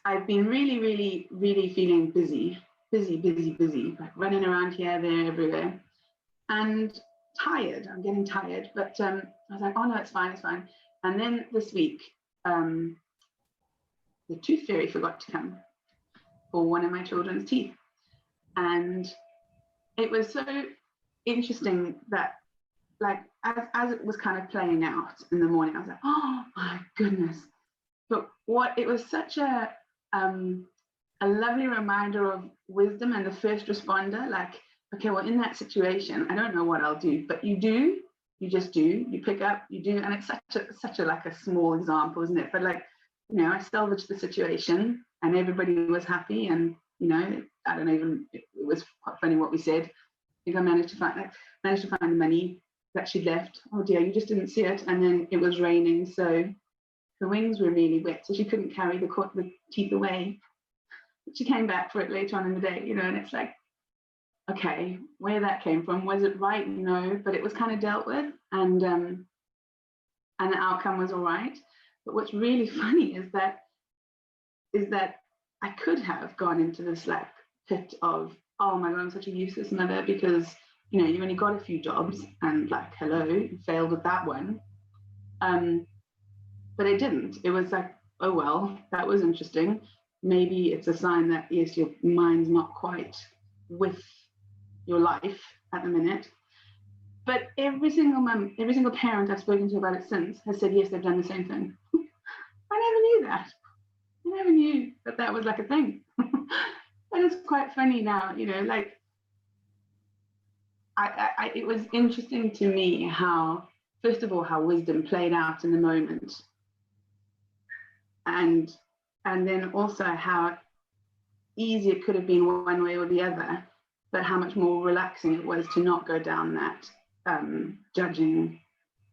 I've been really, really, really feeling busy, like running around here, there, everywhere, and tired. I'm getting tired, but I was like, oh no, it's fine. And then this week, the tooth fairy forgot to come for one of my children's teeth. And it was so interesting that, like, as it was kind of playing out in the morning, I was like, oh my goodness. But it was such a lovely reminder of wisdom and the first responder. Like, okay, well, in that situation, I don't know what I'll do, but you just do, you pick up, you do. And it's such a like a small example, isn't it? But like, you know, I salvaged the situation and everybody was happy. And, you know, I don't even, it was quite funny what we said. I think I managed to find the money that she'd left. Oh dear, you just didn't see it. And then it was raining, so her wings were really wet, so she couldn't carry the teeth away. She came back for it later on in the day, you know, and it's like, okay, where that came from, was it right? No, but it was kind of dealt with, and the outcome was all right. But what's really funny is that I could have gone into this like pit of, oh my God, I'm such a useless mother, because, you know, you only got a few jobs and like, hello, you failed with that one. But I didn't. It was like, oh, well, that was interesting. Maybe it's a sign that, yes, your mind's not quite with your life at the minute. But every single parent I've spoken to about it since has said, yes, they've done the same thing. I never knew that. I never knew that was like a thing. And it's quite funny now, you know, like, it was interesting to me how, first of all, how wisdom played out in the moment. And then also how easy it could have been one way or the other, but how much more relaxing it was to not go down that judging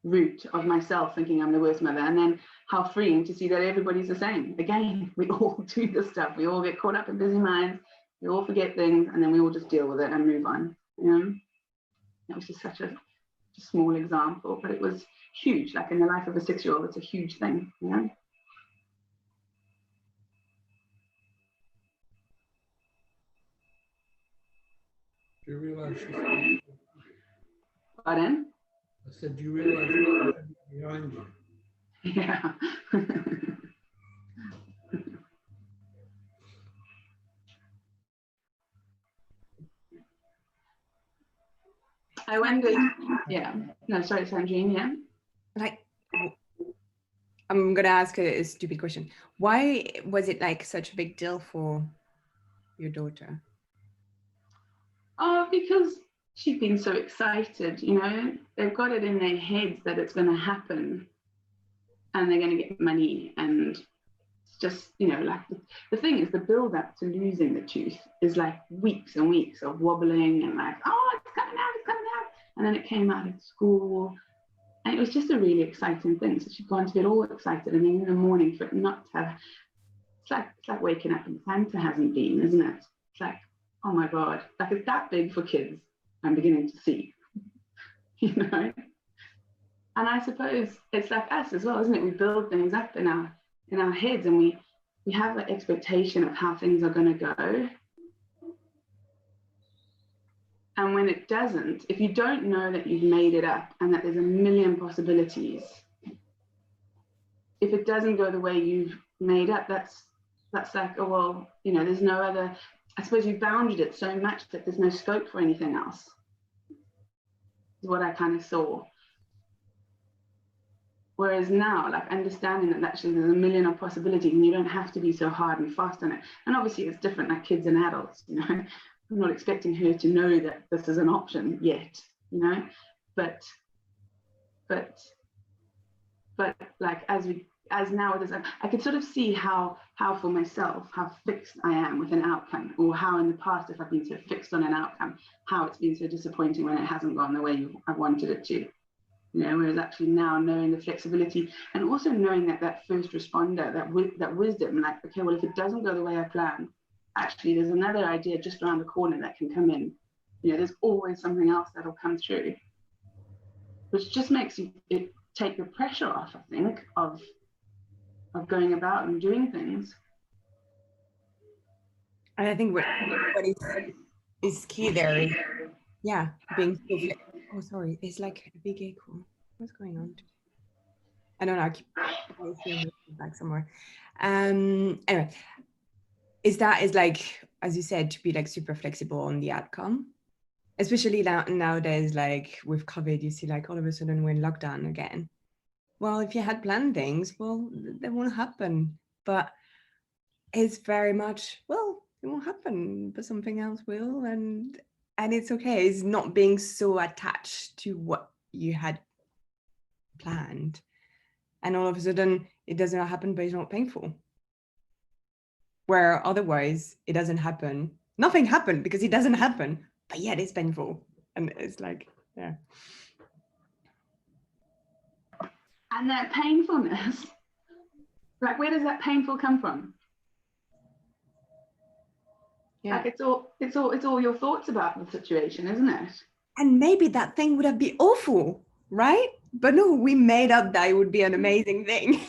route of myself thinking I'm the worst mother, and then how freeing to see that everybody's the same. Again, we all do this stuff. We all get caught up in busy minds. We all forget things, and then we all just deal with it and move on. You know, it was just such a small example, but it was huge. Like in the life of a 6-year-old, it's a huge thing. You know. Do you realize she's Pardon? I said, do you realize she's behind you? Yeah. I wondered, yeah. No, sorry, Sandrine, yeah. Like, I'm gonna ask a stupid question. Why was it like such a big deal for your daughter? Oh, because she'd been so excited, you know. They've got it in their heads that it's going to happen and they're going to get money, and it's just, you know, like the thing is, the build up to losing the tooth is like weeks and weeks of wobbling and like, oh, it's coming out, and then it came out at school, and it was just a really exciting thing. So she'd gone to get all excited, and then in the morning for it not to have, it's like waking up and Santa hasn't been, isn't it? It's like, oh my God, like it's that big for kids, I'm beginning to see, you know? And I suppose it's like us as well, isn't it? We build things up in our heads, and we have that expectation of how things are going to go. And when it doesn't, if you don't know that you've made it up and that there's a million possibilities, if it doesn't go the way you've made up, that's like, oh, well, you know, there's no other, I suppose you've bounded it so much that there's no scope for anything else, is what I kind of saw. Whereas now, like understanding that actually there's a million of possibilities and you don't have to be so hard and fast on it. And obviously it's different, like kids and adults, you know. I'm not expecting her to know that this is an option yet, you know, but like as now it is, I could sort of see how for myself, how fixed I am with an outcome, or how in the past, if I've been so fixed on an outcome, how it's been so disappointing when it hasn't gone the way I wanted it to. You know, whereas actually now knowing the flexibility, and also knowing that first responder, that wisdom, like, okay, well, if it doesn't go the way I plan, actually there's another idea just around the corner that can come in. You know, there's always something else that'll come through, which just makes it take the pressure off, I think, of going about and doing things. And I think what is key there is, yeah, being so oh, sorry, it's like a big echo. What's going on? I don't know. I keep hearing back somewhere. Anyway, is like, as you said, to be like super flexible on the outcome, especially nowadays, like with COVID, you see like all of a sudden we're in lockdown again. Well, if you had planned things, well, they won't happen. But it's very much, well, it won't happen, but something else will, and it's okay. It's not being so attached to what you had planned, and all of a sudden it doesn't happen, but it's not painful. Where otherwise it doesn't happen, nothing happened because it doesn't happen, but yet it's painful, and it's like, yeah. And that painfulness, like, where does that painful come from? Yeah. Like, it's all your thoughts about the situation, isn't it? And maybe that thing would have been awful, right? But no, we made up that it would be an amazing thing.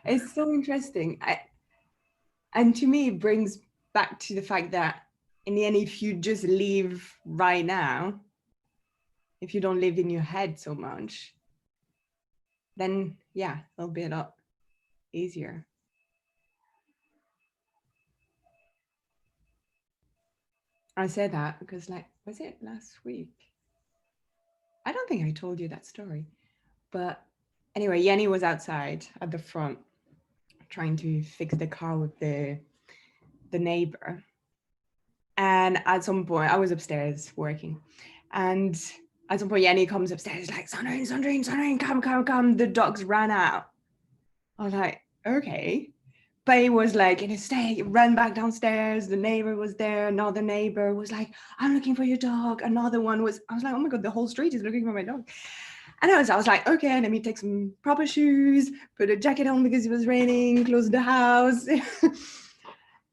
It's so interesting. And to me, it brings back to the fact that in the end, if you just live right now, if you don't live in your head so much, then yeah, it'll be a lot easier. I said that because, like, was it last week? I don't think I told you that story. But anyway, Yenny was outside at the front trying to fix the car with the neighbor. And at some point, I was upstairs working. And at some point, Yenny comes upstairs like, Sandrine, come. The dogs ran out. I was like, okay. But it was like in a state, ran back downstairs. The neighbor was there. Another neighbor was like, I'm looking for your dog. Another one was, I was like, oh my God, the whole street is looking for my dog. And I was like, okay, let me take some proper shoes, put a jacket on because it was raining, close the house.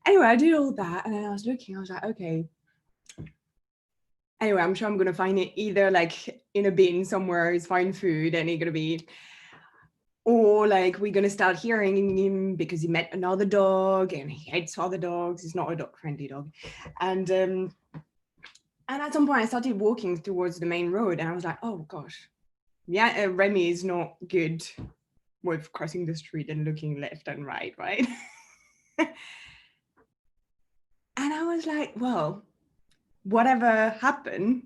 Anyway, I did all that. And then I was looking, I was like, okay. Anyway, I'm sure I'm going to find it either like in a bin somewhere, it's fine food, and it's going to be, or like we're going to start hearing him because he met another dog and he hates other dogs. He's not a dog friendly dog. And at some point I started walking towards the main road and I was like, oh gosh, yeah, Remy is not good with crossing the street and looking left and right? And I was like, well, whatever happened,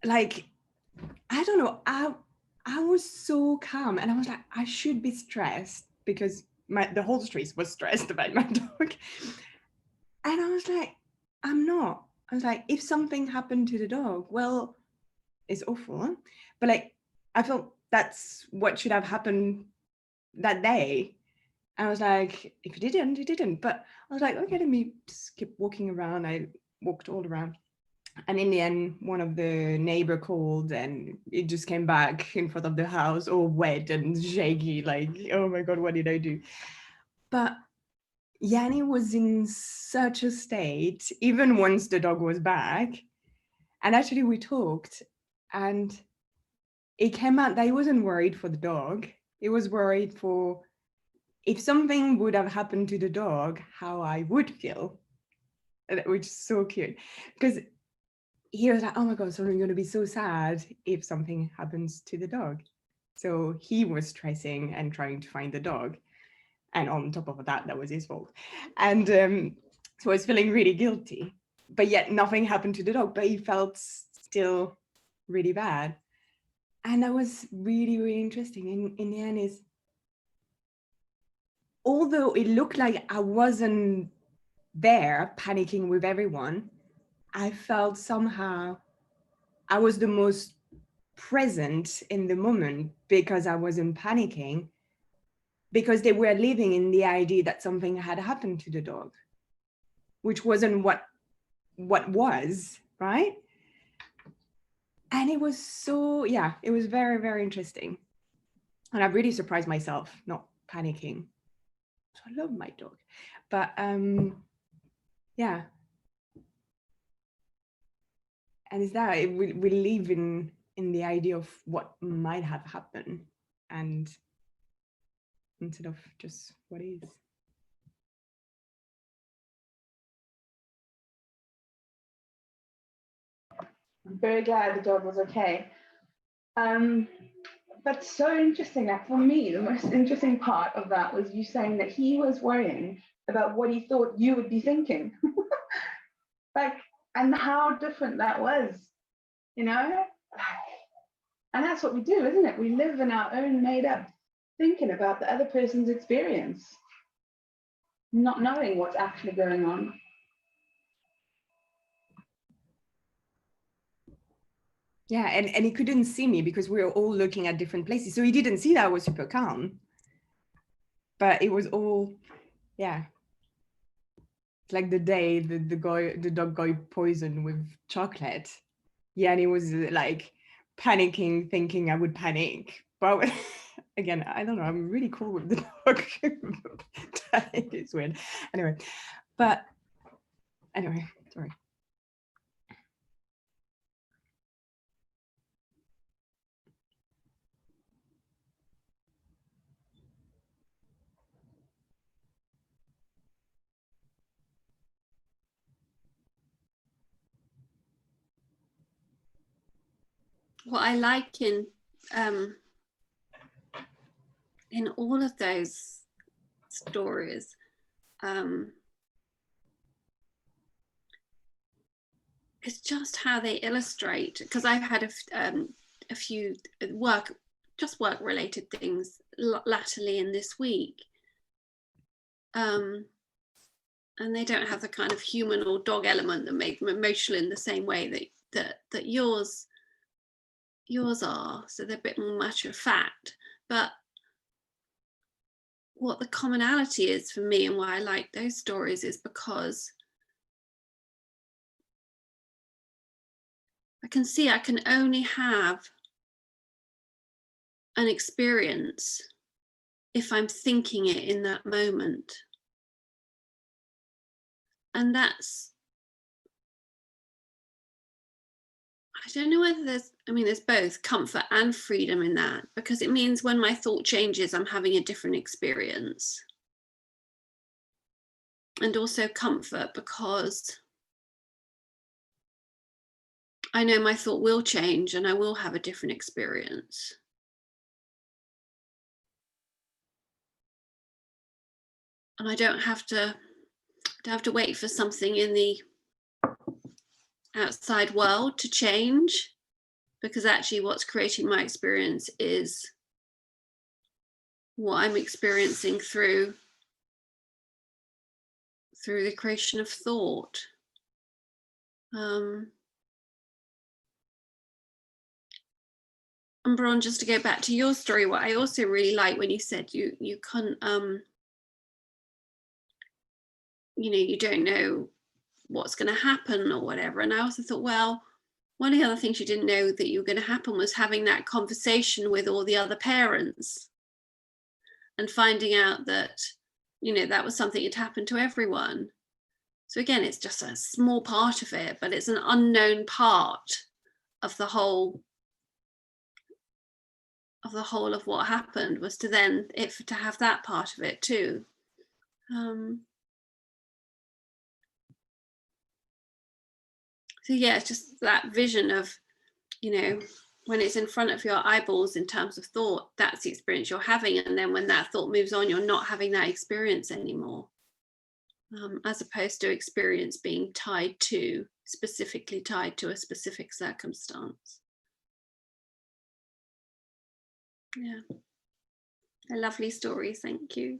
like, I don't know, I was so calm and I was like, I should be stressed because the whole street was stressed about my dog. And I was like, I'm not. I was like, if something happened to the dog, well, it's awful, huh? But like, I felt that's what should have happened that day. I was like, if it didn't, it didn't. But I was like, okay, let me just keep walking around. I walked all around. And in the end, one of the neighbor called and it just came back in front of the house all wet and shaky, like, oh my God, what did I do? But Yanni was in such a state, even once the dog was back. And actually we talked and it came out that he wasn't worried for the dog. He was worried for if something would have happened to the dog, how I would feel, which is so cute. Because he was like, oh my God, so I'm going to be so sad if something happens to the dog. So he was stressing and trying to find the dog. And on top of that was his fault. And so I was feeling really guilty, but yet nothing happened to the dog, but he felt still really bad. And that was really, really interesting. In the end is, although it looked like I wasn't there panicking with everyone, I felt somehow I was the most present in the moment because I wasn't panicking, because they were living in the idea that something had happened to the dog, which wasn't what was, right? And it was so, yeah, it was very, very interesting. And I really surprised myself not panicking. So I love my dog, but yeah. And it's that we live in the idea of what might have happened, and instead of just what is. I'm very glad the dog was okay. But so interesting that for me, the most interesting part of that was you saying that he was worrying about what he thought you would be thinking. Like, and how different that was, you know? And that's what we do, isn't it? We live in our own made up thinking about the other person's experience, not knowing what's actually going on. Yeah, and he couldn't see me because we were all looking at different places. So he didn't see that I was super calm. But it was all, yeah. Like the day the dog got poisoned with chocolate. Yeah, and he was like panicking, thinking I would panic. But again, I don't know, I'm really cool with the dog. It's weird. Anyway, sorry. What I like in all of those stories, it's just how they illustrate, because I've had a few work related things latterly in this week, and they don't have the kind of human or dog element that make them emotional in the same way that yours are. So they're a bit more matter of fact. But what the commonality is for me and why I like those stories is because I can see I can only have an experience if I'm thinking it in that moment. And that's, I don't know whether there's both comfort and freedom in that, because it means when my thought changes, I'm having a different experience. And also comfort because I know my thought will change and I will have a different experience. And I don't have to wait for something in the outside world to change, because actually what's creating my experience is what I'm experiencing through the creation of thought. And Bron, just to go back to your story, what I also really like when you said you can't, you don't know what's going to happen or whatever. And I also thought, well, one of the other things you didn't know that you were going to happen was having that conversation with all the other parents and finding out that, that was something that happened to everyone. So again, it's just a small part of it, but it's an unknown part of the whole of what happened, was to have that part of it too. So yeah, it's just that vision of, when it's in front of your eyeballs in terms of thought, that's the experience you're having. And then when that thought moves on, you're not having that experience anymore. As opposed to experience being specifically tied to a specific circumstance. Yeah, a lovely story, thank you.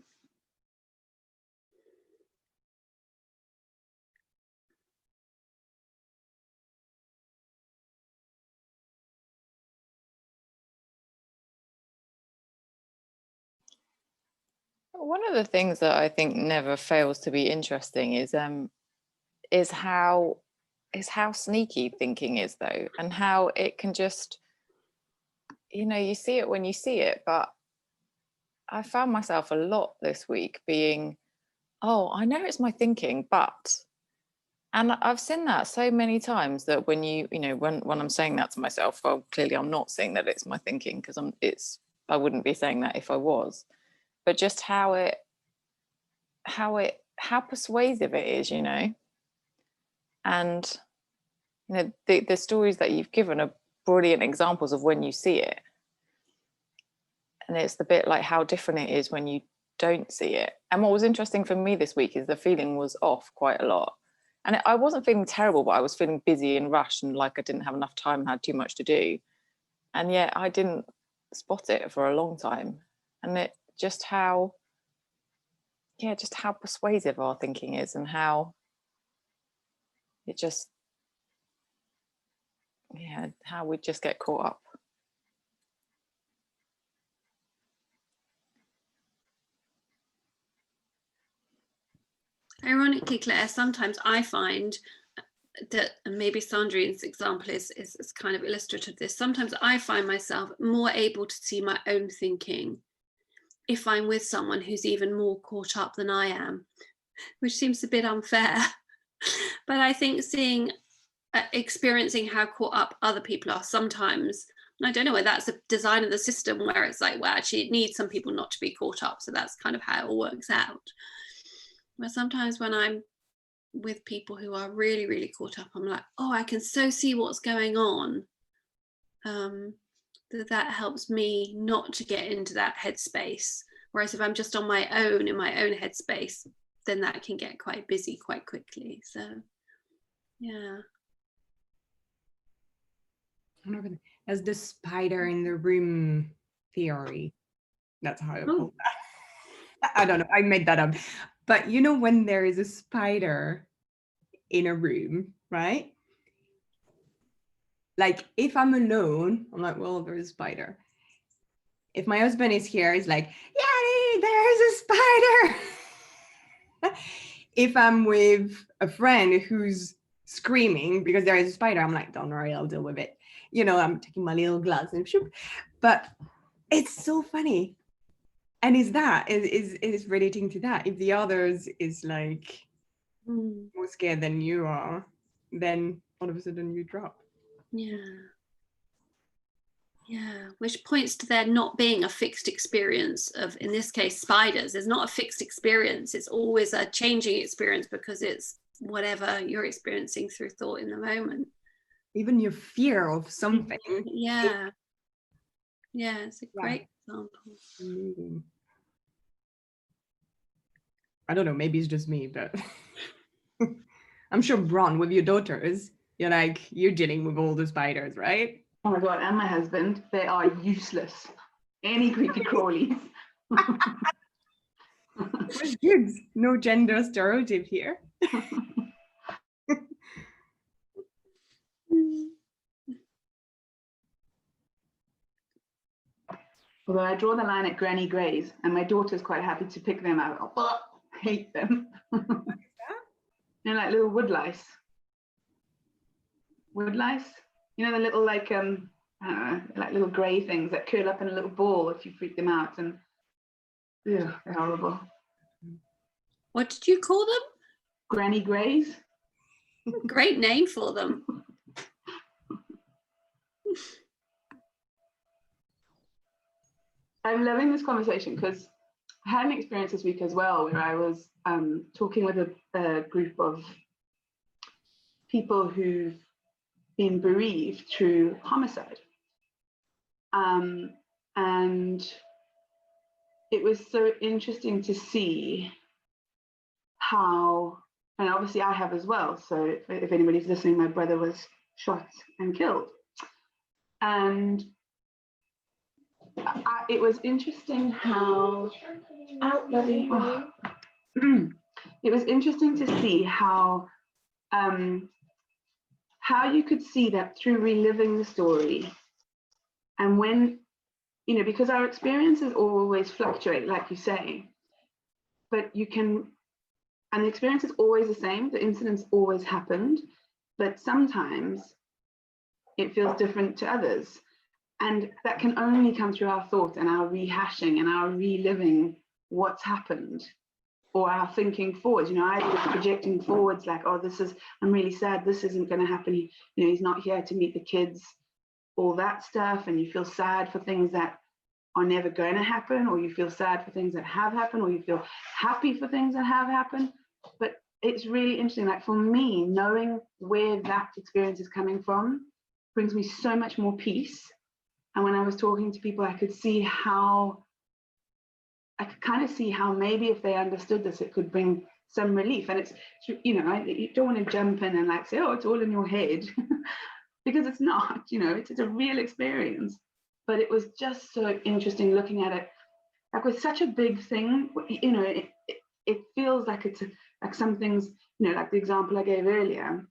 One of the things that I think never fails to be interesting is how sneaky thinking is, though, and how it can just, you see it when you see it. But I found myself a lot this week being, oh, I know it's my thinking, but, and I've seen that so many times that when when I'm saying that to myself, well, clearly I'm not saying that it's my thinking, because I wouldn't be saying that if I was. But just how persuasive it is, and you know, the stories that you've given are brilliant examples of when you see it. And it's the bit like how different it is when you don't see it. And what was interesting for me this week is the feeling was off quite a lot. And I wasn't feeling terrible, but I was feeling busy and rushed and like I didn't have enough time, had too much to do. And yet I didn't spot it for a long time. And it just how persuasive our thinking is, and how it just, how we just get caught up. Ironically, Claire, sometimes I find that, and maybe Sandrine's example is kind of illustrative of this, sometimes I find myself more able to see my own thinking if I'm with someone who's even more caught up than I am, which seems a bit unfair. But I think experiencing how caught up other people are sometimes, and I don't know whether that's a design of the system where it's like, well, actually it needs some people not to be caught up, so that's kind of how it all works out. But sometimes when I'm with people who are really, really caught up, I'm like, oh, I can so see what's going on. That helps me not to get into that headspace. Whereas if I'm just on my own, in my own headspace, then that can get quite busy quite quickly. So, yeah. As the spider in the room theory. That's how I call that. I don't know, I made that up. But you know, when there is a spider in a room, right? Like if I'm alone, I'm like, well, there's a spider. If my husband is here, he's like, yay, there's a spider. If I'm with a friend who's screaming because there is a spider, I'm like, don't worry, I'll deal with it. You know, I'm taking my little glass and shoop. But it's so funny. And is relating to that. If the others is like more scared than you are, then all of a sudden you drop. Yeah. Yeah, which points to there not being a fixed experience of, in this case, spiders. There's not a fixed experience. It's always a changing experience because it's whatever you're experiencing through thought in the moment. Even your fear of something. Yeah. Yeah, it's a great example. I don't know, maybe it's just me, but I'm sure, Bron, with your daughters, you're dealing with all the spiders, right? Oh my God, and my husband, they are useless. Any creepy crawlies. We're kids, no gender stereotype here. Although I draw the line at granny greys, and my daughter's quite happy to pick them out. Oh, I hate them. They're like little wood lice. Wood lice? You know, the little like I don't know, like little grey things that curl up in a little ball if you freak them out, and yeah, they're horrible. What did you call them? Granny greys. Great name for them. I'm loving this conversation because I had an experience this week as well where I was talking with a group of people who've been bereaved through homicide. And it was so interesting to see how, and obviously I have as well, so if anybody's listening, my brother was shot and killed. And it was interesting how, it was interesting to see how you could see that through reliving the story. And when, you know, because our experiences always fluctuate, like you say, but you can, and the experience is always the same, the incidents always happened, but sometimes it feels different to others. And that can only come through our thought and our rehashing and our reliving what's happened, or our thinking forwards. You know, I was projecting forwards like, oh, I'm really sad, this isn't going to happen. You know, he's not here to meet the kids, all that stuff. And you feel sad for things that are never going to happen, or you feel sad for things that have happened, or you feel happy for things that have happened. But it's really interesting. Like for me, knowing where that experience is coming from brings me so much more peace. And when I was talking to people, I could kind of see how maybe if they understood this, it could bring some relief. And it's, you don't want to jump in and like say, oh, it's all in your head, because it's not, it's a real experience. But it was just so interesting looking at it, like with such a big thing, it feels like it's like some things, like the example I gave earlier.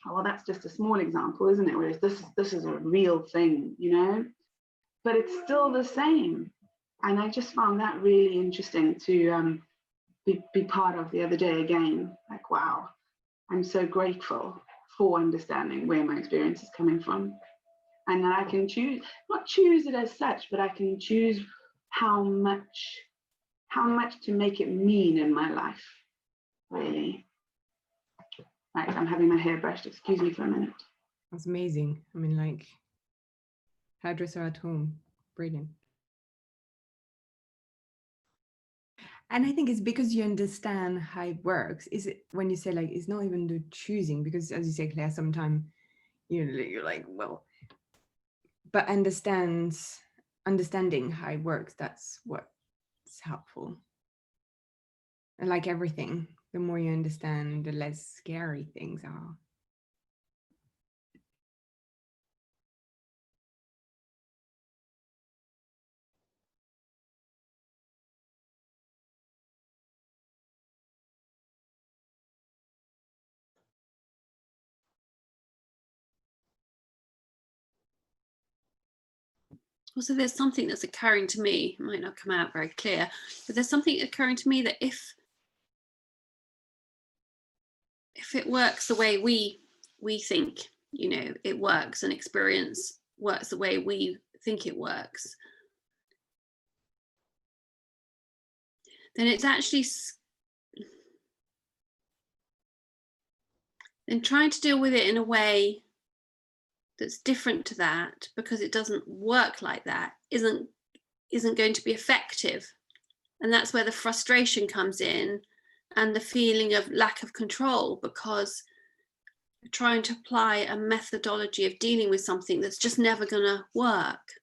Oh, well, that's just a small example, isn't it? Whereas this is a real thing, but it's still the same. And I just found that really interesting to be part of the other day again. Like, wow, I'm so grateful for understanding where my experience is coming from. And that I can not choose it as such, but I can choose how much to make it mean in my life, really. Right, I'm having my hair brushed, excuse me for a minute. That's amazing. I mean, like, hairdresser at home, brilliant. And I think it's because you understand how it works. Is it when you say like it's not even the choosing, because as you say, Claire, sometimes you're like, well, but understanding how it works, that's what's helpful. And like everything, the more you understand, the less scary things are. Also, there's something that's occurring to me, it might not come out very clear, but there's something occurring to me that if it works the way we think, it works, and experience works the way we think it works, then it's actually then trying to deal with it in a way that's different to that, because it doesn't work like that, isn't going to be effective. And that's where the frustration comes in, and the feeling of lack of control, because you're trying to apply a methodology of dealing with something that's just never going to work.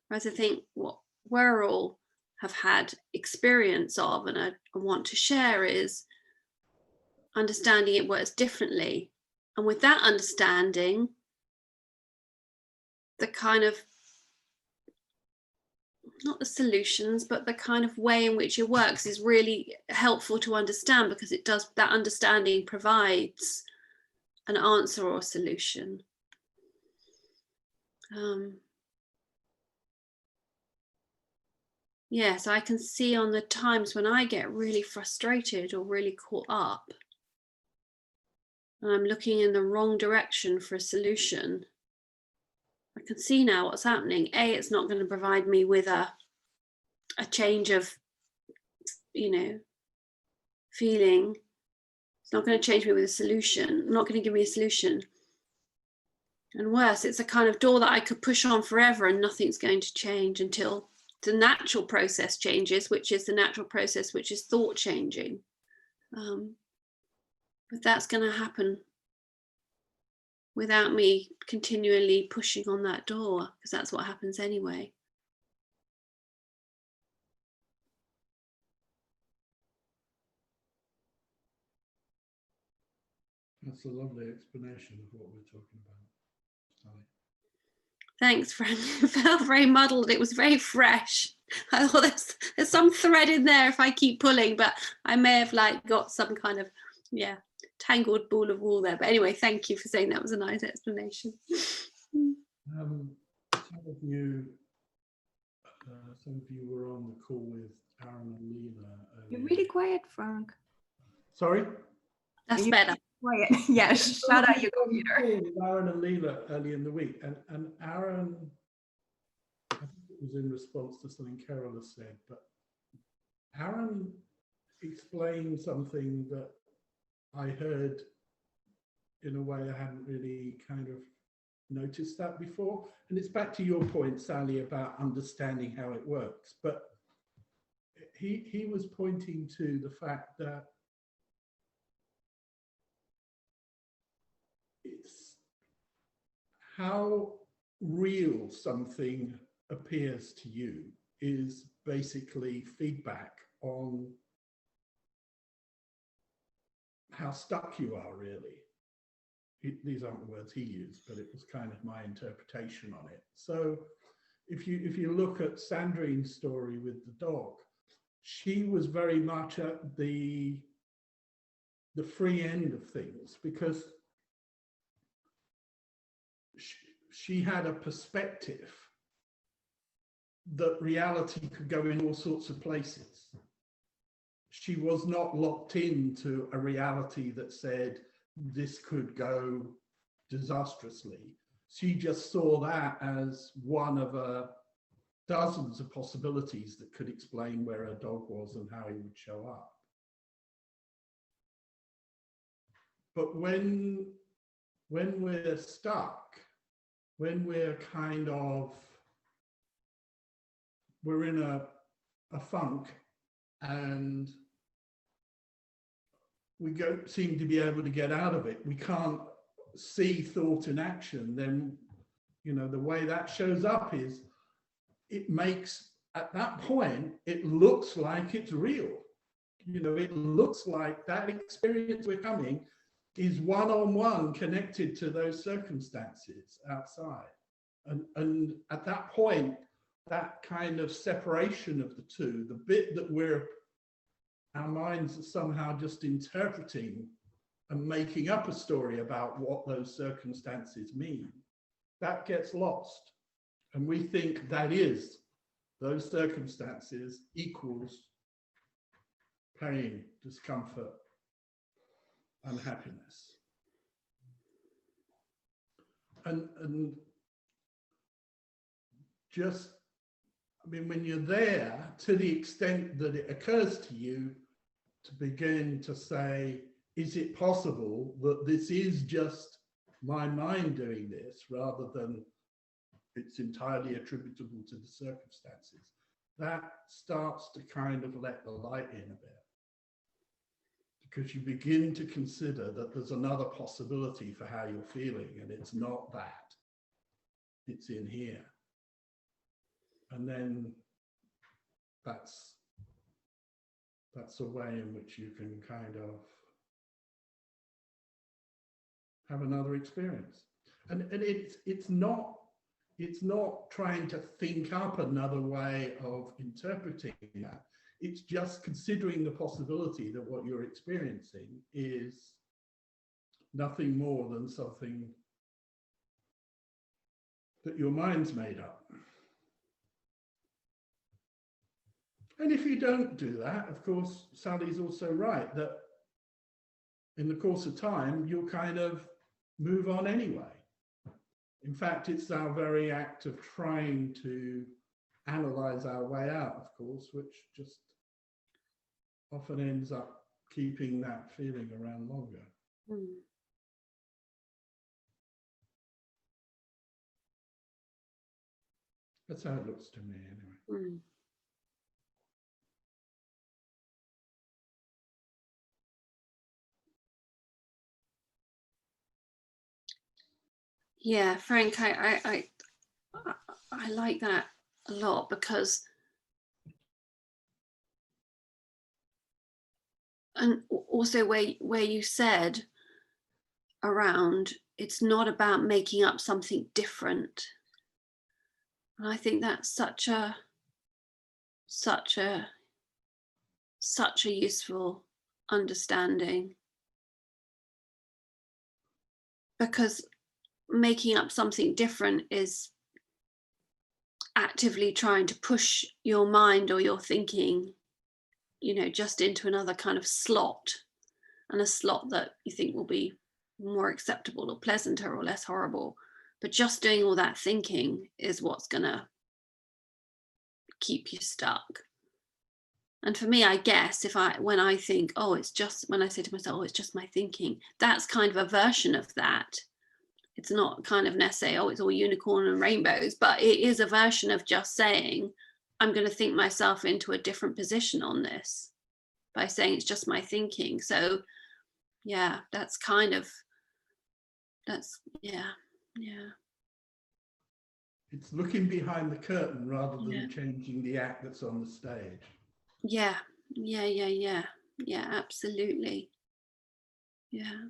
Whereas I think what we're all have had experience of, and I want to share, is understanding it works differently. And with that understanding, the kind of, not the solutions, but the kind of way in which it works is really helpful to understand, because it does, that understanding provides an answer or a solution. Yeah, so I can see on the times when I get really frustrated or really caught up, and I'm looking in the wrong direction for a solution, I can see now what's happening. A, it's not going to provide me with a change of, feeling. It's not going to change me with a solution, not going to give me a solution. And worse, it's a kind of door that I could push on forever and nothing's going to change until the natural process changes, which is the natural process, which is thought changing. But that's going to happen without me continually pushing on that door, because that's what happens anyway. That's a lovely explanation of what we're talking about, Sally. Thanks, Frank. It felt very muddled. It was very fresh. I thought there's some thread in there if I keep pulling, but I may have got some kind of, tangled ball of wool there. But anyway, thank you for saying that was a nice explanation. Some of you were on the call with Aaron and Leela earlier. You're really quiet, Frank. Sorry? That's better. Quiet. Yeah, shut out your computer. Aaron and Leela early in the week, and Aaron, I think it was in response to something Carol has said, but Aaron explained something that I heard in a way I hadn't really kind of noticed that before. And it's back to your point, Sally, about understanding how it works. But he was pointing to the fact that how real something appears to you is basically feedback on how stuck you are, really. These aren't the words he used, but it was kind of my interpretation on it. So if you look at Sandrine's story with the dog, she was very much at the free end of things, because she had a perspective that reality could go in all sorts of places. She was not locked into a reality that said this could go disastrously. She just saw that as one of dozens of possibilities that could explain where her dog was and how he would show up. But when we're stuck, when we're we're in a funk and we don't seem to be able to get out of it, we can't see thought in action, then, you know, the way that shows up is it makes, at that point, it looks like it's real. You know, it looks like that experience we're coming is one-on-one connected to those circumstances outside. And at that point, that kind of separation of the two, the bit that our minds are somehow just interpreting and making up a story about what those circumstances mean, that gets lost. And we think that is, those circumstances equals pain, discomfort, unhappiness. And just, I mean, when you're there, to the extent that it occurs to you to begin to say, is it possible that this is just my mind doing this rather than it's entirely attributable to the circumstances? That starts to kind of let the light in a bit, because you begin to consider that there's another possibility for how you're feeling, and it's not that, it's in here. And then that's a way in which you can kind of have another experience. And it's not trying to think up another way of interpreting that. It's just considering the possibility that what you're experiencing is nothing more than something that your mind's made up. And if you don't do that, of course, Sally's also right that in the course of time, you'll kind of move on anyway. In fact, it's our very act of trying to analyze our way out, of course, which just often ends up keeping that feeling around longer. Mm. That's how it looks to me, anyway. Mm. Yeah, Frank, I like that a lot, because and also where you said around it's not about making up something different, and I think that's such a useful understanding, because making up something different is actively trying to push your mind or your thinking, you know, just into another kind of slot, and a slot that you think will be more acceptable or pleasanter or less horrible. But just doing all that thinking is what's gonna keep you stuck. And for me, I guess when I think, oh, it's just, when I say to myself, oh, it's just my thinking, that's kind of a version of that. It's not kind of necessarily, oh, it's all unicorn and rainbows, but it is a version of just saying, I'm going to think myself into a different position on this by saying it's just my thinking. So yeah, that's kind of, yeah. it's looking behind the curtain rather than Yeah. changing the act that's on the stage. Yeah, absolutely. Yeah.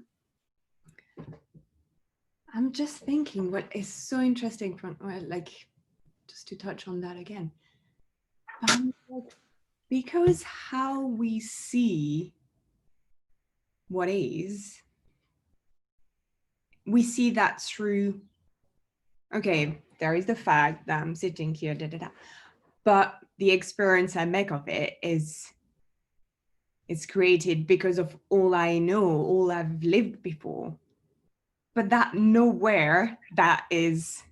I'm just thinking what is so interesting from, well, like, just to touch on that again. Like, because how we see what is, we see that through, okay, there is the fact that I'm sitting here, da, da, da. But the experience I make of it is it's created because of all I know, all I've lived before. But that nowhere that is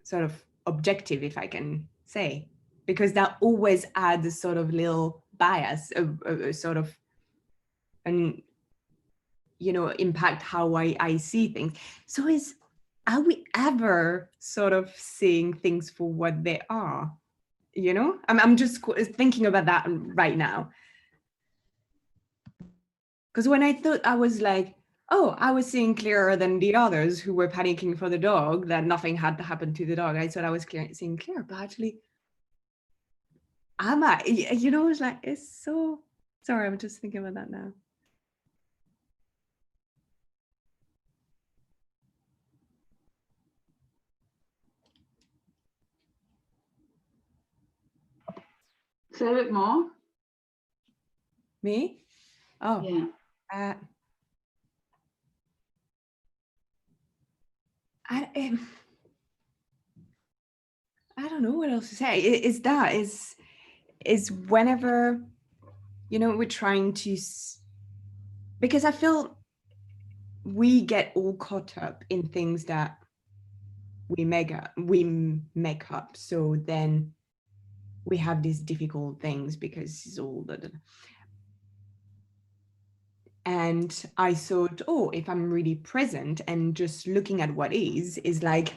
sort of objective, if I can say, because that always adds a sort of little bias, a sort of, and you know, impact how I see things. So are we ever sort of seeing things for what they are? You know, I'm just thinking about that right now. Because when I thought, I was like, oh, I was seeing clearer than the others who were panicking for the dog, that nothing had happened to the dog. I thought I was seeing clear, but actually, am I? You know, it's like, it's so, sorry, I'm just thinking about that now. Say a bit more. Me? Oh, Yeah. I don't know what else to say. Is whenever, you know, we're trying to, because I feel we get all caught up in things that we make up. So then we have these difficult things because it's all the. And I thought, oh, if I'm really present and just looking at what is like,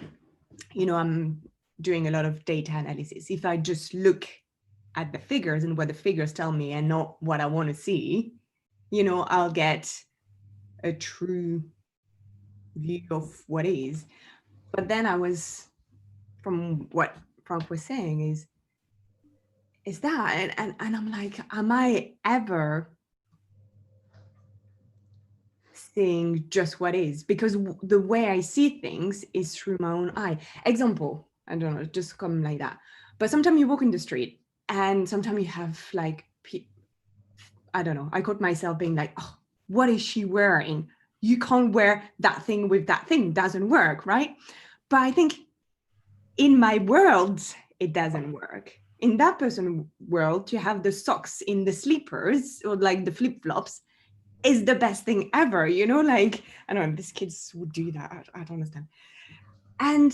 you know, I'm doing a lot of data analysis. If I just look at the figures and what the figures tell me and not what I want to see, you know, I'll get a true view of what is. But then I was, from what Frank was saying, is that, and I'm like, am I ever seeing just what is? Because the way I see things is through my own eye. Example, I don't know, just come like that. But sometimes you walk in the street and sometimes you have like, I don't know, I caught myself being like, oh, what is she wearing? You can't wear that thing with that thing, doesn't work, right? But I think in my world, it doesn't work. In that person's world, to have the socks in the slippers or like the flip-flops is the best thing ever, you know, like, I don't know, these kids would do that, I don't understand. And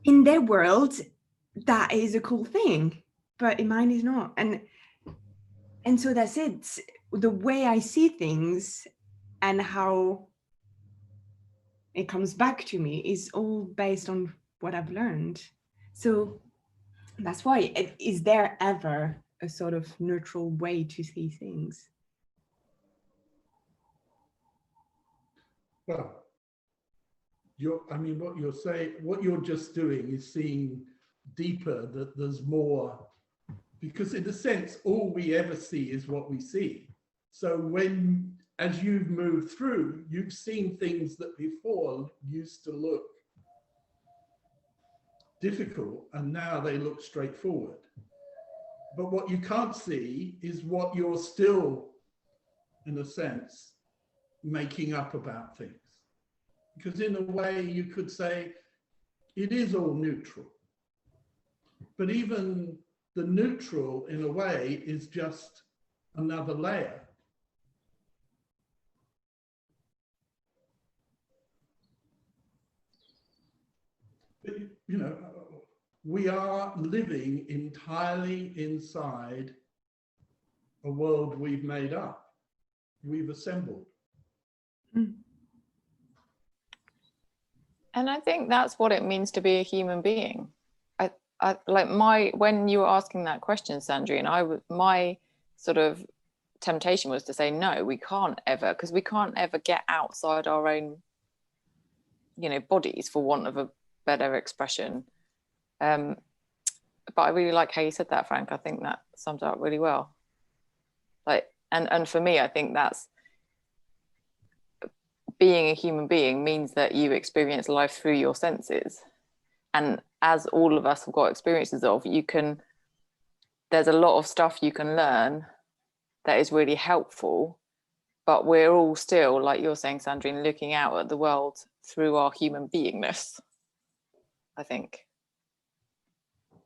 in their world, that is a cool thing, but in mine is not. And so that's it. The way I see things and how it comes back to me is all based on what I've learned. So that's why, is there ever a sort of neutral way to see things? Well, what you're saying, what you're just doing is seeing deeper, that there's more, because in a sense, all we ever see is what we see. So as you've moved through, you've seen things that before used to look difficult, and now they look straightforward. But what you can't see is what you're still, in a sense, making up about things. Because in a way, you could say it is all neutral. But even the neutral, in a way, is just another layer. But, you know, we are living entirely inside a world we've made up, we've assembled. Mm. And I think that's what it means to be a human being. I like when you were asking that question, Sandrine, my sort of temptation was to say, no, we can't ever, because we can't ever get outside our own, you know, bodies, for want of a better expression. But I really like how you said that, Frank. I think that sums it up really well. Like, and for me, I think that's being a human being means that you experience life through your senses. And as all of us have got experiences of, there's a lot of stuff you can learn that is really helpful, but we're all still, like you're saying, Sandrine, looking out at the world through our human beingness, I think.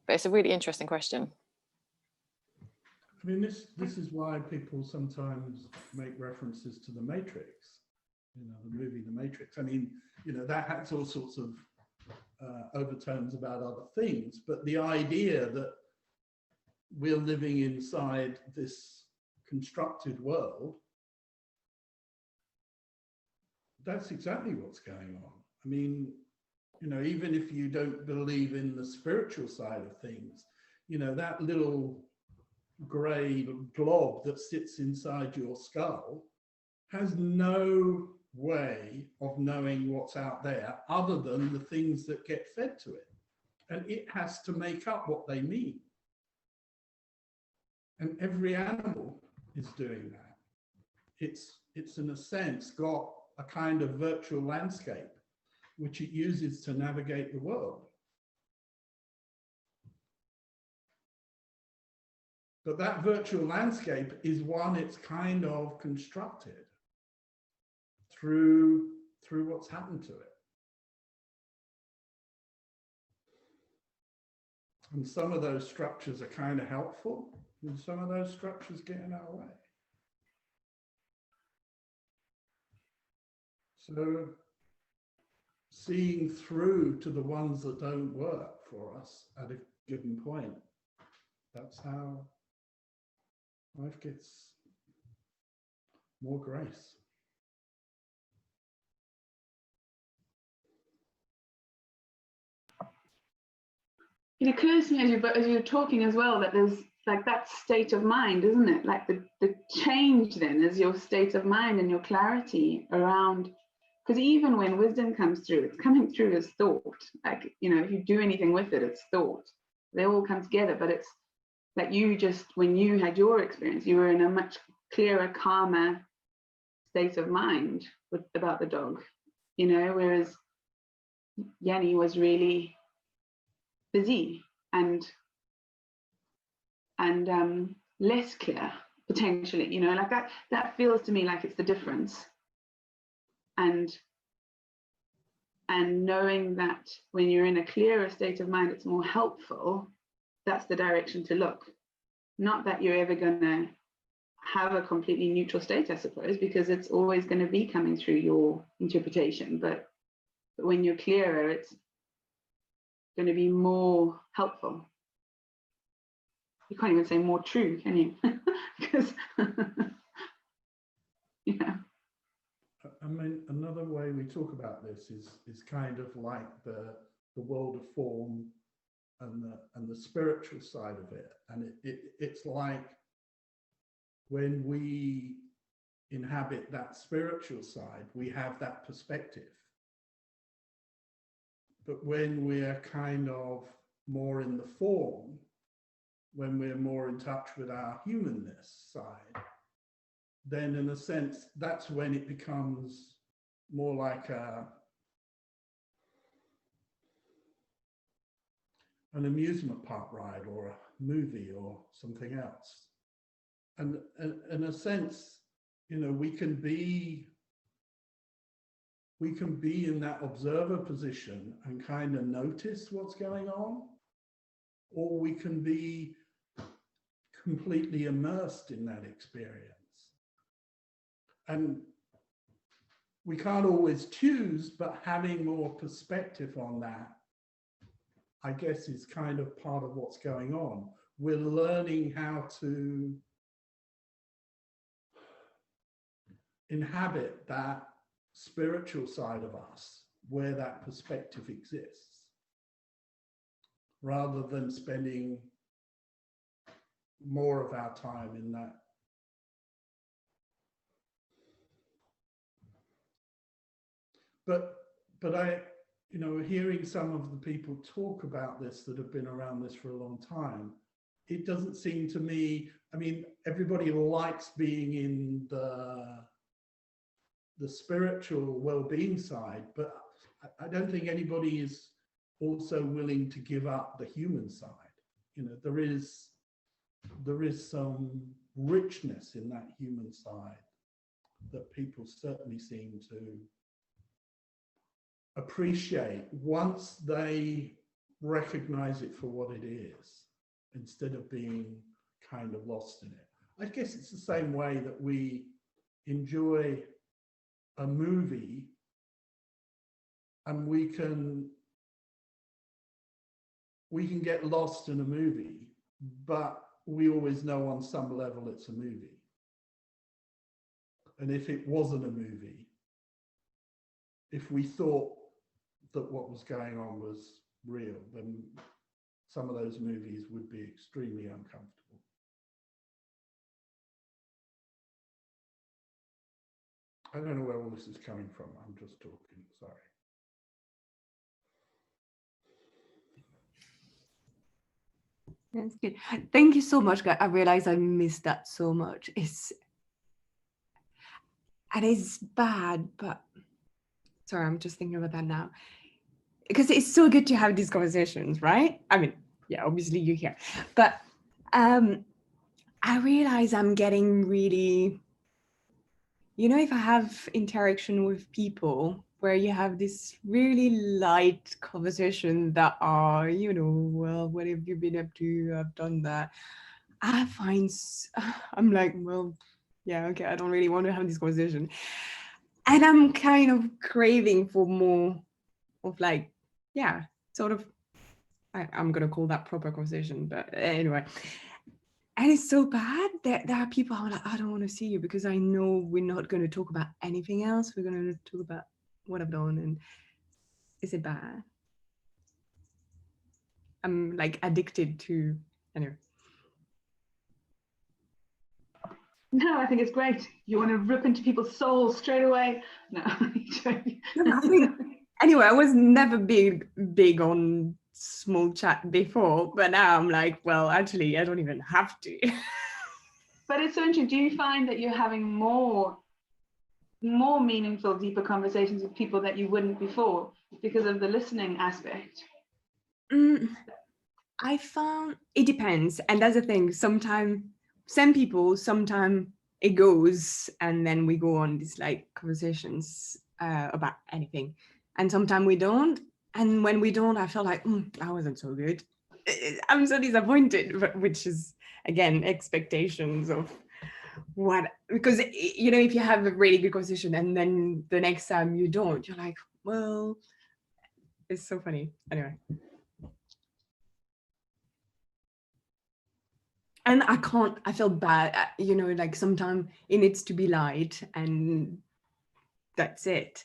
But it's a really interesting question. I mean, this is why people sometimes make references to the Matrix, you know, the movie The Matrix. I mean, you know, that has all sorts of overtones about other things, but the idea that we're living inside this constructed world, that's exactly what's going on. I mean, you know, even if you don't believe in the spiritual side of things, you know, that little grey blob that sits inside your skull has no way of knowing what's out there other than the things that get fed to it. And it has to make up what they mean. And every animal is doing that. It's in a sense got a kind of virtual landscape which it uses to navigate the world. But that virtual landscape is one it's kind of constructed through what's happened to it. And some of those structures are kind of helpful, and some of those structures get in our way. So seeing through to the ones that don't work for us at a given point, that's how life gets more grace. It occurs to me as you're talking as well that there's like that state of mind, isn't it? Like the change then is your state of mind and your clarity around, because even when wisdom comes through, it's coming through as thought. Like, you know, if you do anything with it, it's thought. They all come together, but it's like you just, when you had your experience, you were in a much clearer, calmer state of mind about the dog, you know, whereas Yanni was really busy and less clear potentially, you know, like that feels to me like it's the difference. And knowing that when you're in a clearer state of mind, it's more helpful, that's the direction to look. Not that you're ever going to have a completely neutral state, I suppose, because it's always going to be coming through your interpretation. But when you're clearer, it's going to be more helpful. You can't even say more true, can you? Because, yeah. I mean, another way we talk about this is kind of like the world of form and the spiritual side of it. And it's like when we inhabit that spiritual side, we have that perspective. But when we're kind of more in the form, when we're more in touch with our humanness side, then in a sense, that's when it becomes more like an amusement park ride or a movie or something else. And in a sense, you know, we can be in that observer position and kind of notice what's going on, or we can be completely immersed in that experience. And we can't always choose, but having more perspective on that, I guess, is kind of part of what's going on. We're learning how to inhabit that spiritual side of us where that perspective exists, rather than spending more of our time in that. But you know, hearing some of the people talk about this that have been around this for a long time, it doesn't seem to me, I mean, everybody likes being in the spiritual well-being side, but I don't think anybody is also willing to give up the human side. You know, there is some richness in that human side that people certainly seem to appreciate once they recognize it for what it is, instead of being kind of lost in it. I guess it's the same way that we enjoy a movie and we can get lost in a movie, but we always know on some level it's a movie. And if it wasn't a movie, if we thought that what was going on was real, then some of those movies would be extremely uncomfortable. I don't know where all this is coming from. I'm just talking, sorry. That's good. Thank you so much, guys. I realize I missed that so much. It's bad, but sorry, I'm just thinking about that now. Because it's so good to have these conversations, right? I mean, yeah, obviously you're here. But I realize I'm getting really, you know, if I have interaction with people where you have this really light conversation that are, you know, well, what have you been up to? I've done that. I'm like, well, yeah, okay, I don't really want to have this conversation. And I'm kind of craving for more of like, yeah, sort of, I'm going to call that proper conversation, but anyway. And it's so bad that there are people who are like, I don't want to see you because I know we're not going to talk about anything else. We're going to talk about what I've done. And is it bad? I'm like addicted to, anyway. No, I think it's great. You want to rip into people's souls straight away. No, anyway, I was never big on small chat before, but now I'm like, well, actually, I don't even have to. But it's so interesting. Do you find that you're having more meaningful, deeper conversations with people that you wouldn't before because of the listening aspect? I found it depends. And that's the thing. Sometimes it goes and then we go on these like conversations about anything. And sometimes we don't. And when we don't, I feel like, that wasn't so good. I'm so disappointed, which is, again, expectations of what, because, you know, if you have a really good conversation and then the next time you don't, you're like, well, it's so funny. Anyway. And I feel bad, you know, like sometimes it needs to be light and that's it.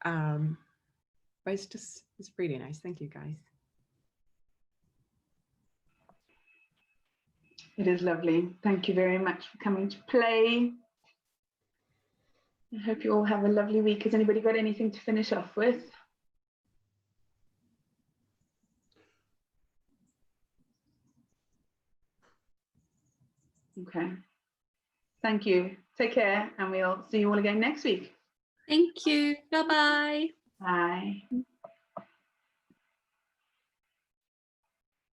But it's really nice. Thank you, guys. It is lovely. Thank you very much for coming to play. I hope you all have a lovely week. Has anybody got anything to finish off with? Okay. Thank you. Take care, and we'll see you all again next week. Thank you. Bye-bye. Bye.